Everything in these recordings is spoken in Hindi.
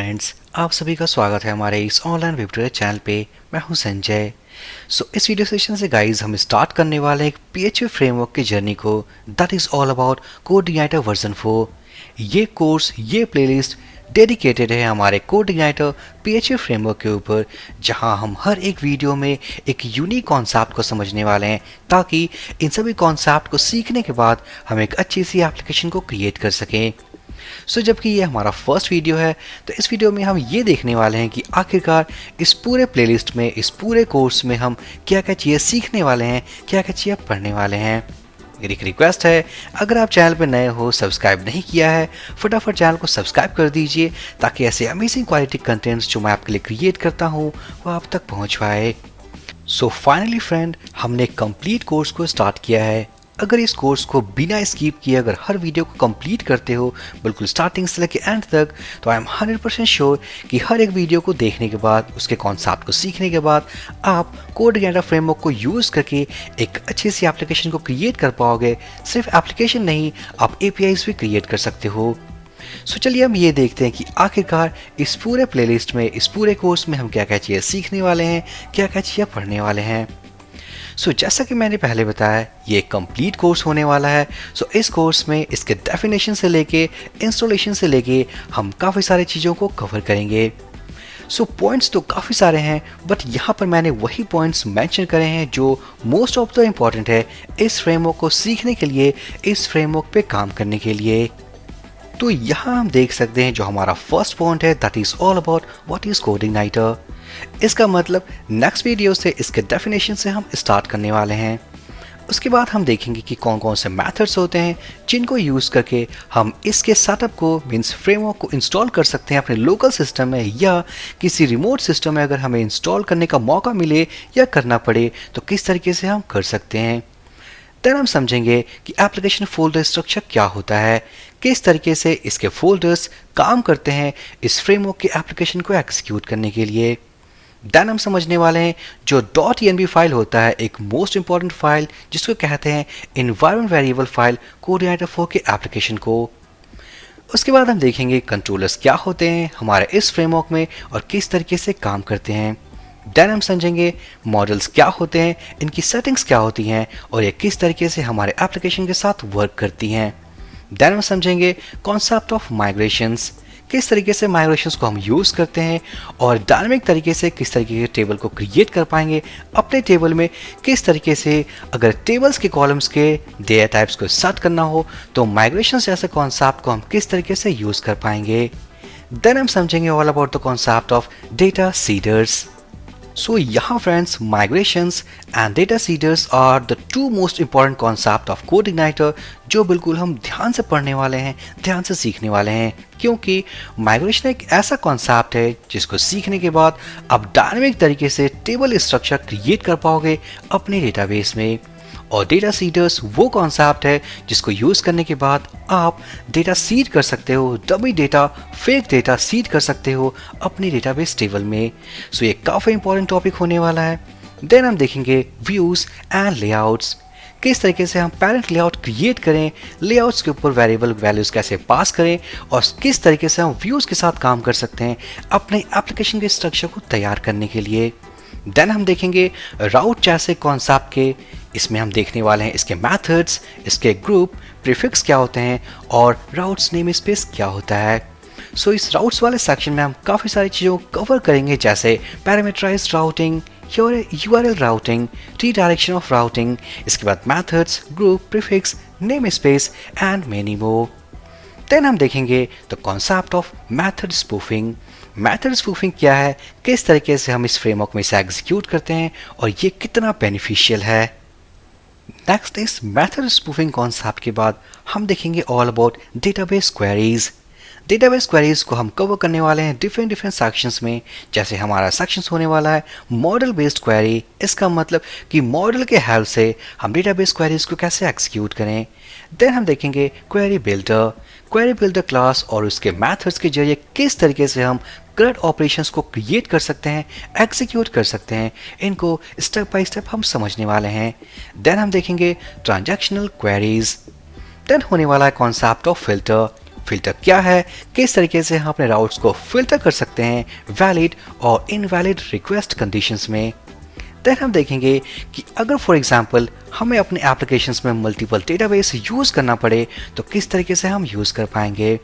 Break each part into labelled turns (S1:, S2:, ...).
S1: फ्रेंड्स, आप सभी का स्वागत है हमारे इस ऑनलाइन वेब ट्यूटोरियल चैनल पे। मैं हूं संजय। इस वीडियो सेशन से गाइस हम स्टार्ट करने वाले हैं एक PHP फ्रेमवर्क की जर्नी को, that is all about CodeIgniter version 4। ये कोर्स, ये प्लेलिस्ट डेडिकेटेड है हमारे कोडिग्नाइटर PHP फ्रेमवर्क के ऊपर, जहां हम हर एक वीडियो में एक यूनिक कॉन्सेप्ट को समझने वाले हैं, ताकि इन सभी कॉन्सेप्ट को सीखने के बाद हम एक अच्छी सी एप्लीकेशन को क्रिएट कर सकें। जबकि ये हमारा फर्स्ट वीडियो है, तो इस वीडियो में हम ये देखने वाले हैं कि आखिरकार इस पूरे प्लेलिस्ट में, इस पूरे कोर्स में हम क्या क्या चीज़ें सीखने वाले हैं, क्या क्या चीज़ें पढ़ने वाले हैं। मेरी एक रिक्वेस्ट है, अगर आप चैनल पर नए हो, सब्सक्राइब नहीं किया है, फटाफट चैनल को सब्सक्राइब कर दीजिए, ताकि ऐसे अमेजिंग क्वालिटी कंटेंट्स जो मैं आपके लिए क्रिएट करता हूँ वो आप तक पहुँच पाए। फाइनली फ्रेंड, हमने कंप्लीट कोर्स को स्टार्ट किया है। अगर इस कोर्स को बिना स्किप किए अगर हर वीडियो को कंप्लीट करते हो, बिल्कुल स्टार्टिंग से लेकर एंड तक, तो आई एम 100% श्योर कि हर एक वीडियो को देखने के बाद, उसके कॉन्सेप्ट को सीखने के बाद, आप कोडिग्नाइटर फ्रेमवर्क को यूज़ करके एक अच्छी सी एप्लीकेशन को क्रिएट कर पाओगे। सिर्फ एप्लीकेशन नहीं, आप APIs भी क्रिएट कर सकते हो। चलिए हम ये देखते हैं कि आखिरकार इस पूरे प्लेलिस्ट में, इस पूरे कोर्स में हम क्या क्या चीज़ें सीखने वाले हैं, क्या क्या चीज़ें पढ़ने वाले हैं। जैसा कि मैंने पहले बताया, ये एक कंप्लीट कोर्स होने वाला है। इस कोर्स में इसके डेफिनेशन से लेके इंस्टॉलेशन से लेके हम काफ़ी सारी चीज़ों को कवर करेंगे। पॉइंट्स तो काफ़ी सारे हैं, बट यहाँ पर मैंने वही पॉइंट्स मेंशन करे हैं जो मोस्ट ऑफ द इम्पॉर्टेंट है इस फ्रेमवर्क को सीखने के लिए, इस फ्रेमवर्क पे काम करने के लिए। तो यहाँ हम देख सकते हैं जो हमारा फर्स्ट पॉइंट है, that is all about what is CodeIgniter. इसका मतलब नेक्स्ट वीडियो से इसके डेफिनेशन से हम स्टार्ट करने वाले हैं। उसके बाद हम देखेंगे कि कौन कौन से मेथड्स होते हैं जिनको यूज़ करके हम इसके सेटअप को, मीन्स फ्रेमवर्क को इंस्टॉल कर सकते हैं अपने लोकल सिस्टम में, या किसी रिमोट सिस्टम में अगर हमें इंस्टॉल करने का मौका मिले या करना पड़े तो किस तरीके से हम कर सकते हैं। देन हम समझेंगे कि एप्लीकेशन फोल्डर स्ट्रक्चर क्या होता है, किस तरीके से इसके फोल्डर्स काम करते हैं इस फ्रेमवर्क की एप्लीकेशन को एग्जीक्यूट करने के लिए। देन हम समझने वाले हैं जो .env फाइल होता है, एक मोस्ट इंपॉर्टेंट फाइल जिसको कहते हैं एनवायरनमेंट वेरिएबल फाइल कोडिग्नाइटर 4 के एप्लीकेशन को। उसके बाद हम देखेंगे कंट्रोलर्स क्या होते हैं हमारे इस फ्रेमवर्क में और किस तरीके से काम करते हैं। देन हम समझेंगे मॉडल्स क्या होते हैं, इनकी सेटिंग्स क्या होती हैं और ये किस तरीके से हमारे एप्लीकेशन के साथ वर्क करती हैं। देन हम समझेंगे कॉन्सेप्ट ऑफ माइग्रेशंस, किस तरीके से माइग्रेशंस को हम यूज़ करते हैं और डायनामिक तरीके से किस तरीके के टेबल को क्रिएट कर पाएंगे अपने टेबल में, किस तरीके से अगर टेबल्स के कॉलम्स के डेटा टाइप्स को सेट करना हो तो माइग्रेशंस जैसे कॉन्सेप्ट को हम किस तरीके से यूज़ कर पाएंगे। देन हम समझेंगे all about the concept of data seeders. यहाँ friends, migrations and data seeders are the two most important concept of कोडिग्नाइटर, जो बिल्कुल हम ध्यान से पढ़ने वाले हैं, ध्यान से सीखने वाले हैं, क्योंकि माइग्रेशन एक ऐसा कॉन्सेप्ट है जिसको सीखने के बाद आप डायनामिक तरीके से टेबल स्ट्रक्चर क्रिएट कर पाओगे अपने डेटाबेस में। और डेटा सीडर्स वो कॉन्सेप्ट है जिसको यूज़ करने के बाद आप डेटा सीड कर सकते हो, dummy data, fake data seed कर सकते हो अपने डेटाबेस टेबल में। ये काफ़ी इंपॉर्टेंट टॉपिक होने वाला है। देन हम देखेंगे व्यूज़ एंड लेआउट्स, किस तरीके से हम पेरेंट लेआउट क्रिएट करें, लेआउट्स के ऊपर वेरिएबल वैल्यूज़ कैसे पास करें और किस तरीके से हम व्यूज़ के साथ काम कर सकते हैं अपने एप्लीकेशन के स्ट्रक्चर को तैयार करने के लिए। देन हम देखेंगे राउट जैसे कॉन्सेप्ट के, इसमें हम देखने वाले हैं इसके मेथड्स, इसके ग्रुप, प्रीफिक्स क्या होते हैं और राउट्स नेम स्पेस क्या होता है। इस राउट्स वाले सेक्शन में हम काफ़ी सारी चीज़ों को कवर करेंगे, जैसे parameterized routing, URL routing, redirection of routing, इसके बाद methods, group, prefix, namespace and many more. Then हम देखेंगे the concept of method spoofing. Method spoofing क्या है, किस तरीके से हम इस फ्रेमवर्क में इसे एग्जीक्यूट करते हैं और ये कितना बेनिफिशियल है। नेक्स्ट इस मेथड स्पूफिंग कॉन्सेप्ट के बाद हम देखेंगे all about database queries. Database queries को हम कवर करने वाले हैं डिफरेंट सेक्शंस में। जैसे हमारा सेक्शंस होने वाला है मॉडल बेस्ड क्वेरी, इसका मतलब कि मॉडल के हेल्प से हम डेटाबेस क्वेरीज को कैसे एग्जीक्यूट करें। देन हम देखेंगे क्वेरी बिल्डर क्लास और उसके मेथड्स के जरिए किस तरीके से हम करंट ऑपरेशंस को क्रिएट कर सकते हैं, एग्जीक्यूट कर सकते हैं, इनको स्टेप बाय स्टेप हम समझने वाले हैं। देन हम देखेंगे ट्रांजैक्शनल क्वेरीज। देन होने वाला है कॉन्सेप्ट ऑफ फिल्टर। फिल्टर क्या है, किस तरीके से हम अपने राउट्स को फिल्टर कर सकते हैं वैलिड और इनवैलिड रिक्वेस्ट कंडीशंस में। देन हम देखेंगे कि अगर फॉर एग्जांपल हमें अपने एप्लीकेशंस में मल्टीपल डेटाबेस यूज़ करना पड़े तो किस तरीके से हम यूज़ कर पाएंगे।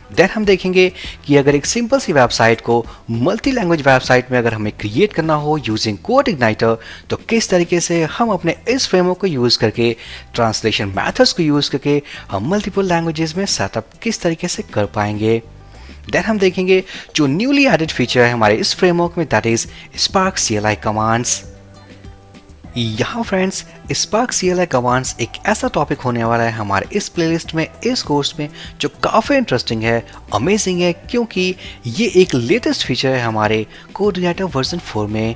S1: देन हम देखेंगे कि अगर एक सिंपल सी वेबसाइट को मल्टी लैंग्वेज वेबसाइट में अगर हमें क्रिएट करना हो यूजिंग कोड इग्नाइटर तो किस तरीके से हम अपने इस फ्रेमवर्क को यूज़ करके ट्रांसलेशन मेथड्स को यूज़ करके हम मल्टीपल लैंग्वेजेस में सेटअप किस तरीके से कर पाएंगे। देन हम देखेंगे जो न्यूली एडेड फीचर है हमारे इस फ्रेमवर्क में, that is spark CLI commands. यहाँ फ्रेंड्स स्पार्क CLI कमांड्स एक ऐसा टॉपिक होने वाला है हमारे इस प्लेलिस्ट में, इस कोर्स में, जो काफ़ी इंटरेस्टिंग है, अमेजिंग है, क्योंकि ये एक लेटेस्ट फीचर है हमारे कोड इग्नाइटर वर्जन 4 में।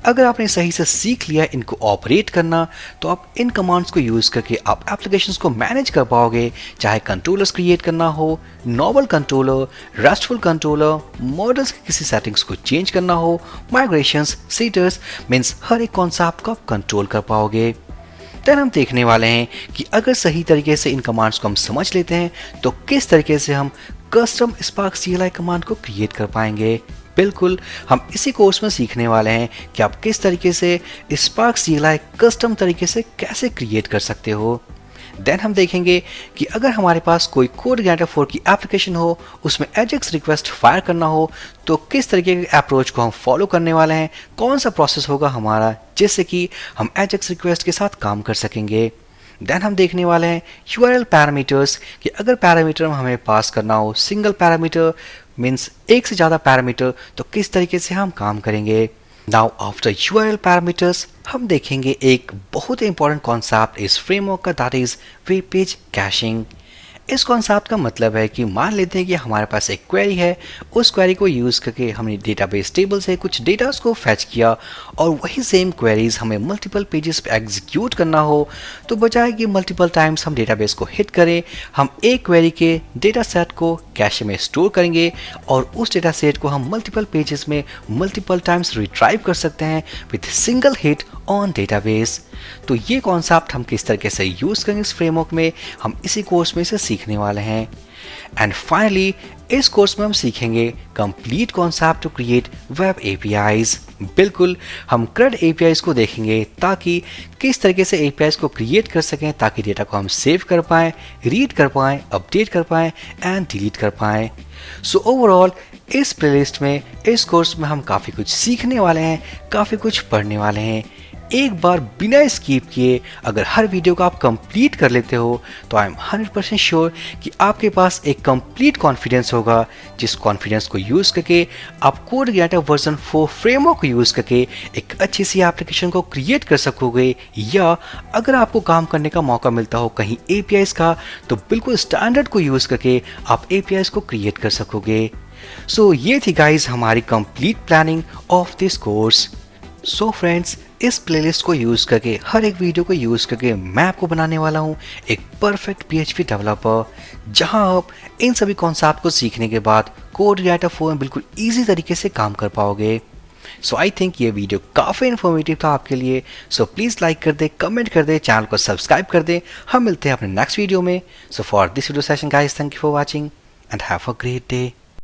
S1: अगर आपने सही से सीख लिया इनको ऑपरेट करना तो आप इन कमांड्स को यूज़ करके आप एप्लीकेशंस को मैनेज कर पाओगे, चाहे कंट्रोलर्स क्रिएट करना हो, normal controller, restful controller, models की किसी सेटिंग्स को चेंज करना हो, माइग्रेशंस, सीटर्स, मीन्स हर एक कॉन्सेप्ट को आप कंट्रोल कर पाओगे। देन हम देखने वाले हैं कि अगर सही तरीके से इन कमांड्स को हम समझ लेते हैं तो किस तरीके से हम कस्टम स्पार्क CLI कमांड को क्रिएट कर पाएंगे। बिल्कुल, हम इसी कोर्स में सीखने वाले हैं कि आप किस तरीके से स्पार्क CLI कस्टम तरीके से कैसे क्रिएट कर सकते हो। देन हम देखेंगे कि अगर हमारे पास कोई कोड इग्नाइटर 4 की एप्लीकेशन हो, उसमें एजेक्स रिक्वेस्ट फायर करना हो तो किस तरीके के अप्रोच को हम फॉलो करने वाले हैं, कौन सा प्रोसेस होगा हमारा जिससे कि हम एजेक्स रिक्वेस्ट के साथ काम कर सकेंगे। देन हम देखने वाले हैं URL पैरामीटर्स कि अगर पैरामीटर हमें पास करना हो, सिंगल पैरामीटर मीन्स एक से ज़्यादा पैरामीटर, तो किस तरीके से हम काम करेंगे। नाउ आफ्टर URL पैरामीटर्स हम देखेंगे एक बहुत ही इंपॉर्टेंट कॉन्सेप्ट इस फ्रेमवर्क का, that is web page caching. इस कॉन्सेप्ट का मतलब है कि मान लेते हैं कि हमारे पास एक क्वेरी है, उस क्वेरी को यूज़ करके हमने डेटाबेस टेबल से कुछ डेटास को फैच किया और वही सेम क्वेरीज हमें मल्टीपल पेजेस पे एग्जीक्यूट करना हो, तो बजाय कि मल्टीपल टाइम्स हम डेटाबेस को हिट करें, हम एक क्वेरी के डेटा सेट को कैश में स्टोर करेंगे और उस डेटा सेट को हम मल्टीपल पेजेस में मल्टीपल टाइम्स रिट्राइव कर सकते हैं with single hit on database. तो ये कॉन्सेप्ट हम किस तरीके से यूज़ करेंगे इस फ्रेमवर्क में, हम इसी कोर्स में से सीखने वाले हैं। एंड फाइनली इस कोर्स में हम सीखेंगे complete concept to create web APIs। बिल्कुल, हम CRUD APIs को देखेंगे ताकि किस तरीके से APIs को क्रिएट कर सकें, ताकि डेटा को हम सेव कर पाएँ, रीड कर पाएँ, अपडेट कर पाएँ एंड डिलीट कर पाएँ। सो ओवरऑल इस प्लेलिस्ट में, इस कोर्स में हम काफ़ी कुछ सीखने वाले हैं, काफ़ी कुछ पढ़ने वाले हैं। एक बार बिना स्किप किए अगर हर वीडियो को आप कंप्लीट कर लेते हो तो आई एम 100% श्योर कि आपके पास एक कंप्लीट कॉन्फिडेंस होगा, जिस कॉन्फिडेंस को यूज़ करके आप कोड इग्नाइटर वर्जन 4 फ्रेमवर्क को यूज़ करके एक अच्छी सी एप्लीकेशन को क्रिएट कर सकोगे, या अगर आपको काम करने का मौका मिलता हो कहीं APIs का तो बिल्कुल स्टैंडर्ड को यूज़ करके आप APIs को क्रिएट कर सकोगे। सो ये थी गाइज हमारी complete planning of this course. So friends, इस प्लेलिस्ट को यूज़ करके, हर एक वीडियो को यूज़ करके मैं आपको बनाने वाला हूँ एक परफेक्ट PHP डेवलपर, जहाँ आप इन सभी कॉन्सेप्ट को सीखने के बाद कोड इग्नाइटर 4 में बिल्कुल ईजी तरीके से काम कर पाओगे। सो आई थिंक ये वीडियो काफ़ी इन्फॉर्मेटिव था आपके लिए। सो प्लीज़ लाइक कर दे, कमेंट कर दे, चैनल को सब्सक्राइब कर दे। हम मिलते हैं अपने नेक्स्ट वीडियो में। So for this video session guys, thank you for watching and have a great day.